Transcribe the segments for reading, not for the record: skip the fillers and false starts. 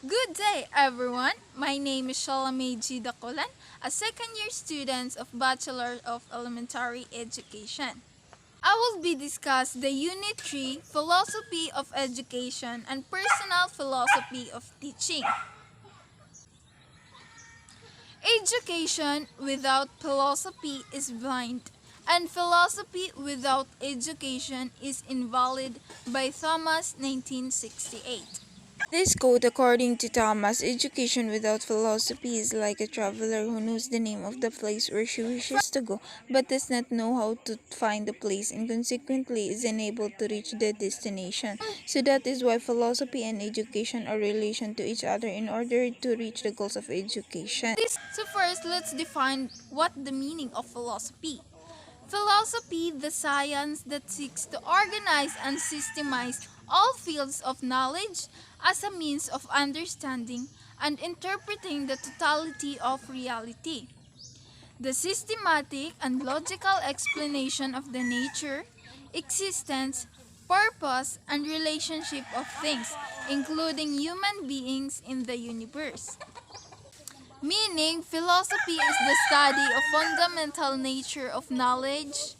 Good day, everyone. My name is Shalame G. Dacolan, a second-year student of Bachelor of Elementary Education. I will be discuss the Unit 3, Philosophy of Education and Personal Philosophy of Teaching. Education without philosophy is blind, and philosophy without education is invalid by Thomas 1968. This quote, according to Thomas, education without philosophy is like a traveler who knows the name of the place where she wishes to go, but does not know how to find the place and consequently is unable to reach the destination. So that is why philosophy and education are relation to each other in order to reach the goals of education. So first, let's define what the meaning of philosophy. Philosophy, the science that seeks to organize and systemize all fields of knowledge as a means of understanding and interpreting the totality of reality. The systematic and logical explanation of the nature, existence, purpose, and relationship of things, including human beings in the universe. Meaning, philosophy is the study of fundamental nature of knowledge,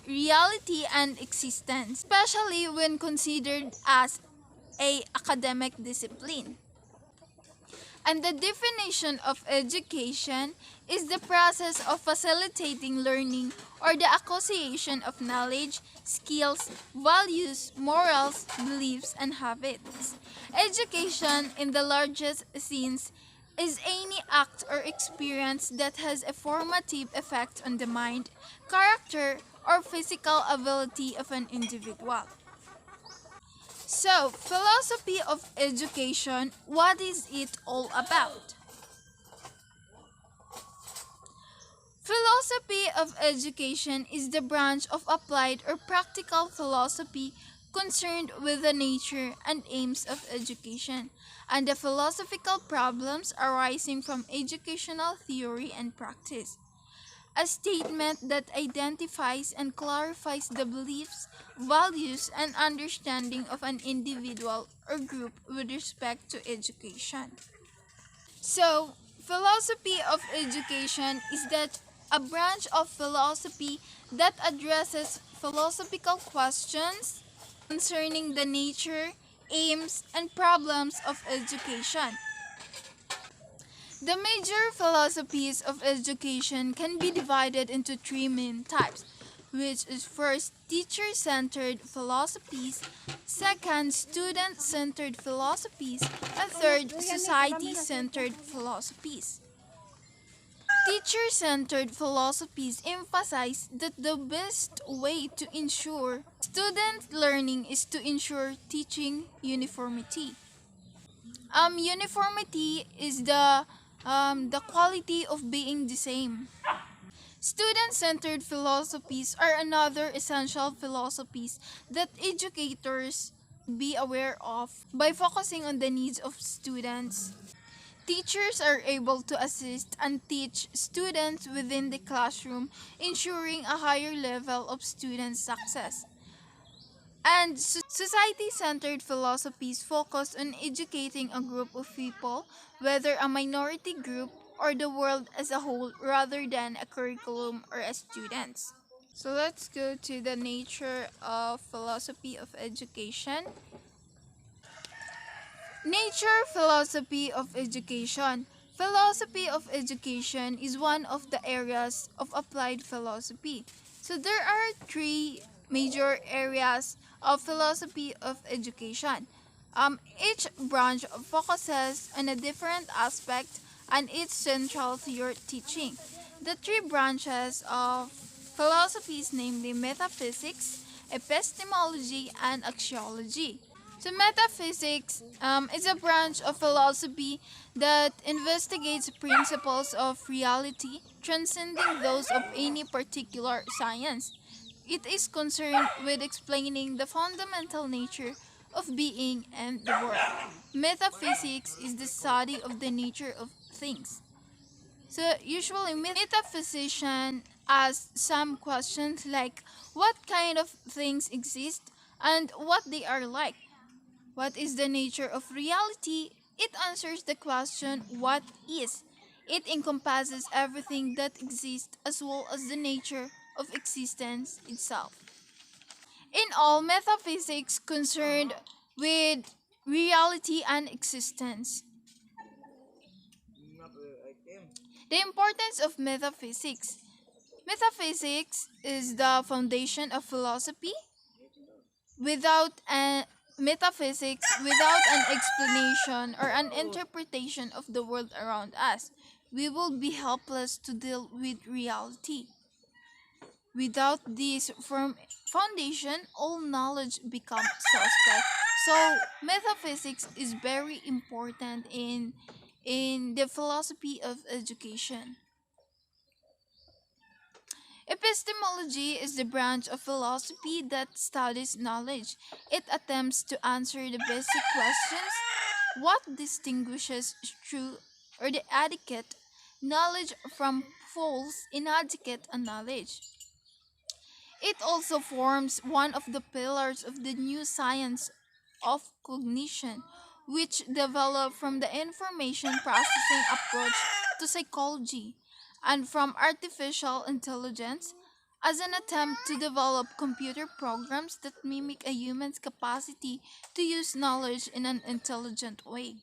reality, and existence, especially when considered as a academic discipline. And the definition of education is the process of facilitating learning or the acquisition of knowledge, skills, values, morals, beliefs, and habits. Education, in the largest sense, is any act or experience that has a formative effect on the mind, character, or physical ability of an individual. So, philosophy of education, what is it all about? Philosophy of education is the branch of applied or practical philosophy concerned with the nature and aims of education and the philosophical problems arising from educational theory and practice. A statement that identifies and clarifies the beliefs, values, and understanding of an individual or group with respect to education. So, philosophy of education is that a branch of philosophy that addresses philosophical questions concerning the nature, aims, and problems of education. The major philosophies of education can be divided into three main types, which is first teacher-centered philosophies, second student-centered philosophies, and third society-centered philosophies. Teacher-centered philosophies emphasize that the best way to ensure student learning is to ensure teaching uniformity. Uniformity is the quality of being the same. Student-centered philosophies are another essential philosophies that educators be aware of by focusing on the needs of students. Teachers are able to assist and teach students within the classroom, ensuring a higher level of student success. And society-centered philosophies focus on educating a group of people, whether a minority group or the world as a whole, rather than a curriculum or as students. So let's go to the nature of philosophy of education. Nature philosophy of education. Philosophy of education is one of the areas of applied philosophy. So there are three major areas of philosophy of education. Each branch focuses on a different aspect and it's central to your teaching. The three branches of philosophies, namely metaphysics, epistemology, and axiology. So metaphysics is a branch of philosophy that investigates principles of reality transcending those of any particular science. It is concerned with explaining the fundamental nature of being and the world. Metaphysics is the study of the nature of things. So usually metaphysician ask some questions like what kind of things exist and what they are like. What is the nature of reality? It answers the question, what is? It encompasses everything that exists as well as the nature of existence itself. In all, metaphysics concerned with reality and existence. The importance of metaphysics. Metaphysics is the foundation of philosophy. Without a metaphysics, without an explanation or an interpretation of the world around us, we will be helpless to deal with reality. Without this firm foundation, all knowledge becomes suspect. So metaphysics is very important in the philosophy of education. Epistemology is the branch of philosophy that studies knowledge. It attempts to answer the basic questions: what distinguishes true or the adequate knowledge from false, inadequate knowledge? It also forms one of the pillars of the new science of cognition, which developed from the information processing approach to psychology and from artificial intelligence as an attempt to develop computer programs that mimic a human's capacity to use knowledge in an intelligent way.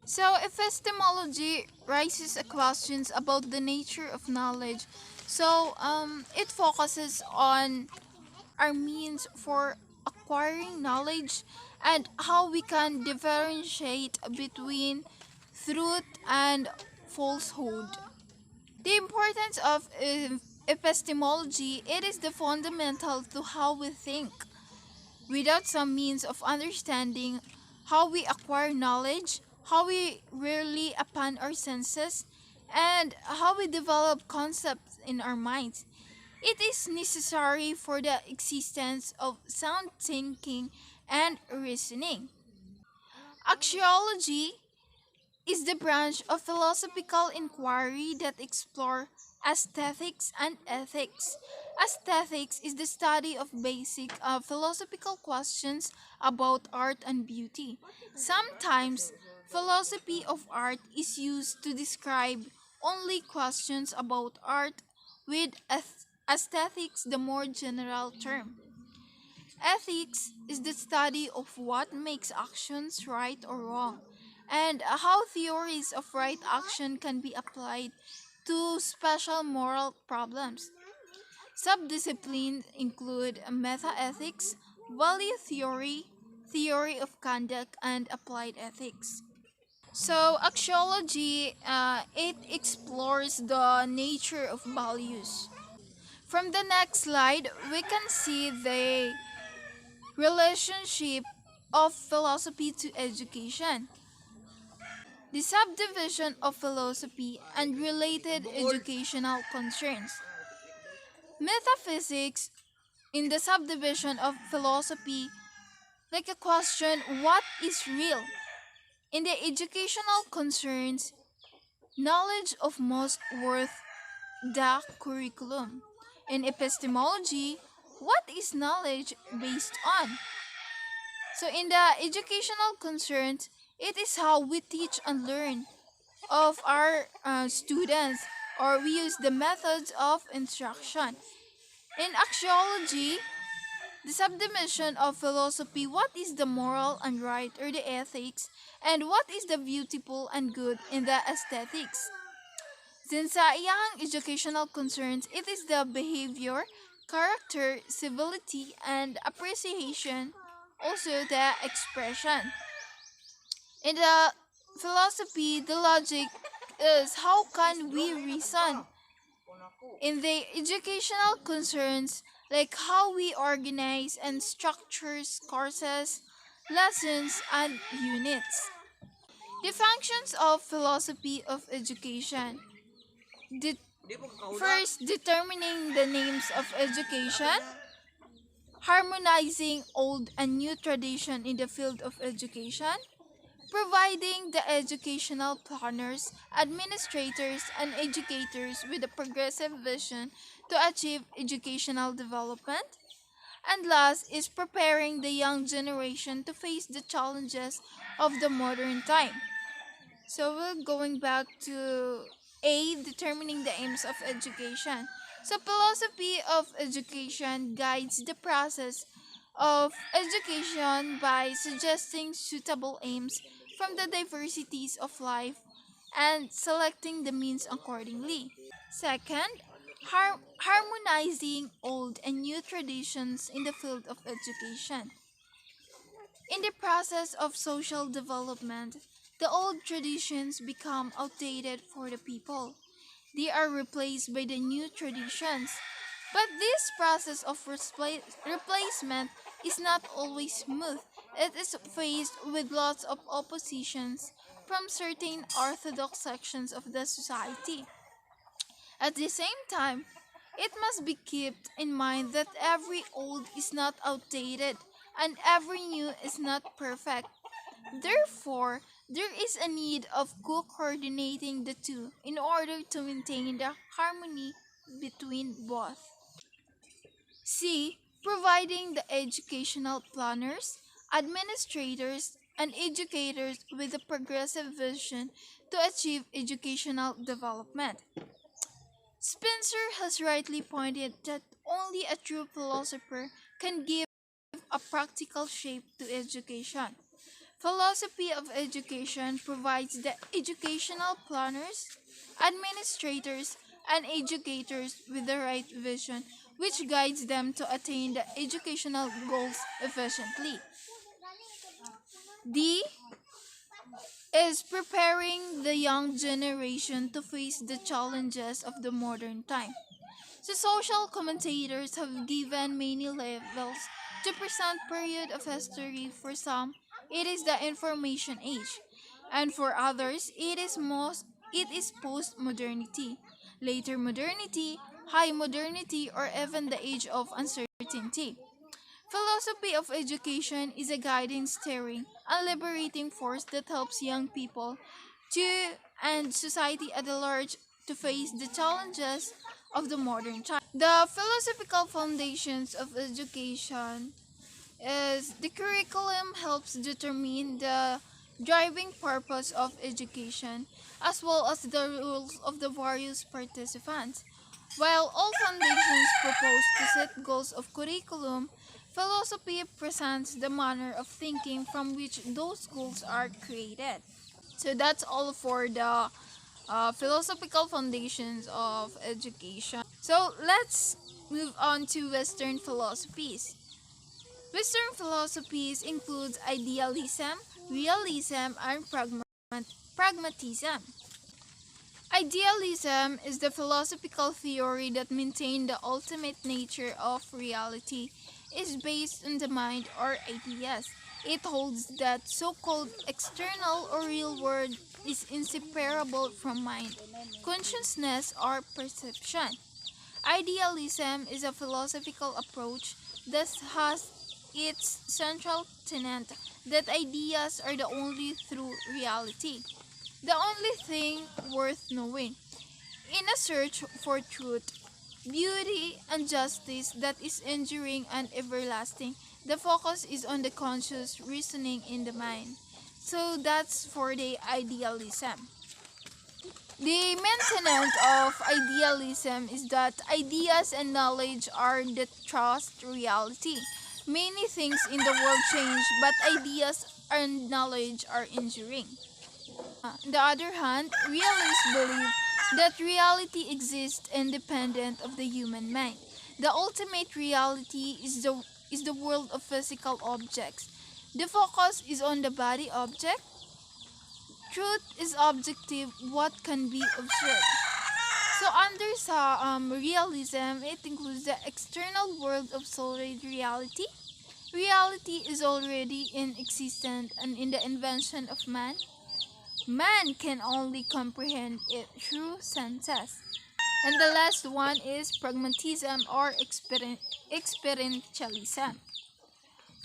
So, epistemology raises questions about the nature of knowledge. So, it focuses on our means for acquiring knowledge and how we can differentiate between truth and falsehood. The importance of epistemology, it is the fundamental to how we think. Without some means of understanding how we acquire knowledge, how we rely upon our senses, and how we develop concepts in our minds, it is necessary for the existence of sound thinking and reasoning. Axiology is the branch of philosophical inquiry that explore aesthetics and ethics. Aesthetics is the study of basic philosophical questions about art and beauty. Sometimes, philosophy of art is used to describe only questions about art, with aesthetics the more general term. Ethics is the study of what makes actions right or wrong, and how theories of right action can be applied to special moral problems. Subdisciplines include metaethics, value theory, theory of conduct, and applied ethics. So, axiology, it explores the nature of values. From the next slide, we can see the relationship of philosophy to education. The subdivision of philosophy and related educational concerns. Metaphysics in the subdivision of philosophy, like a question, what is real? In the educational concerns, knowledge of most worth the curriculum. In epistemology, what is knowledge based on? So, in the educational concerns, it is how we teach and learn of our students, or we use the methods of instruction. In axiology, the subdivision of philosophy, what is the moral and right or the ethics, and what is the beautiful and good in the aesthetics. Since sa iyang educational concerns, it is the behavior, character, civility, and appreciation, also the expression. In the philosophy, the logic is how can we reason. In the educational concerns, like how we organize and structures courses, lessons, and units. The functions of philosophy of education. The first, determining the names of education, harmonizing old and new tradition in the field of education, providing the educational planners, administrators, and educators with a progressive vision to achieve educational development. And last is preparing the young generation to face the challenges of the modern time. So we're going back to A, determining the aims of education. So philosophy of education guides the process of education by suggesting suitable aims from the diversities of life and selecting the means accordingly. Second, harmonizing old and new traditions in the field of education. In the process of social development, the old traditions become outdated for the people. They are replaced by the new traditions. But this process of replacement is not always smooth. It is faced with lots of oppositions from certain orthodox sections of the society. At the same time, it must be kept in mind that every old is not outdated and every new is not perfect. Therefore, there is a need of co-coordinating the two in order to maintain the harmony between both. C. Providing the educational planners, administrators, and educators with a progressive vision to achieve educational development. Spencer has rightly pointed that only a true philosopher can give a practical shape to education. Philosophy of education provides the educational planners, administrators, and educators with the right vision, which guides them to attain the educational goals efficiently. D is preparing the young generation to face the challenges of the modern time. The social commentators have given many labels to present period of history. For some, it is the information age, and for others, it is post-modernity, later modernity, high modernity, or even the age of uncertainty. Philosophy of education is a guiding, steering, and liberating force that helps young people to and society at large to face the challenges of the modern time. The philosophical foundations of education is the curriculum helps determine the driving purpose of education as well as the rules of the various participants. While all foundations propose to set goals of curriculum, philosophy presents the manner of thinking from which those goals are created. So that's all for the philosophical foundations of education. So let's move on to Western philosophies. Western philosophies include idealism, realism, and pragmatism. Idealism is the philosophical theory that maintains the ultimate nature of reality is based on the mind or ideas. It holds that so-called external or real world is inseparable from mind, consciousness, or perception. Idealism is a philosophical approach that has its central tenet that ideas are the only true reality, the only thing worth knowing. In a search for truth, beauty, and justice that is enduring and everlasting, the focus is on the conscious reasoning in the mind. So that's for the idealism. The maintenance of idealism is that ideas and knowledge are the trust reality. Many things in the world change, but ideas and knowledge are enduring. On the other hand, realists believe that reality exists independent of the human mind. The ultimate reality is the world of physical objects. The focus is on the body object. Truth is objective, what can be observed. So under realism, it includes the external world of solid reality. Reality is already in existence and in the invention of man. Man can only comprehend it through senses. And the last one is pragmatism or experientialism.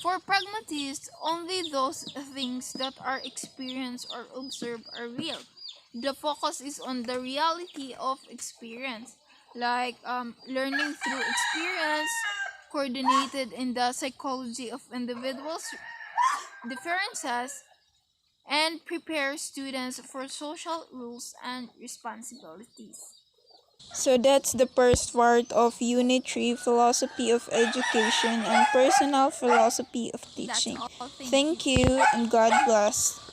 For pragmatists, only those things that are experienced or observed are real. The focus is on the reality of experience, like learning through experience, coordinated in the psychology of individuals' differences, and prepare students for social rules and responsibilities. So that's the first part of Unit 3, Philosophy of Education and Personal Philosophy of That's Teaching. all. Thank you. Thank you and God bless.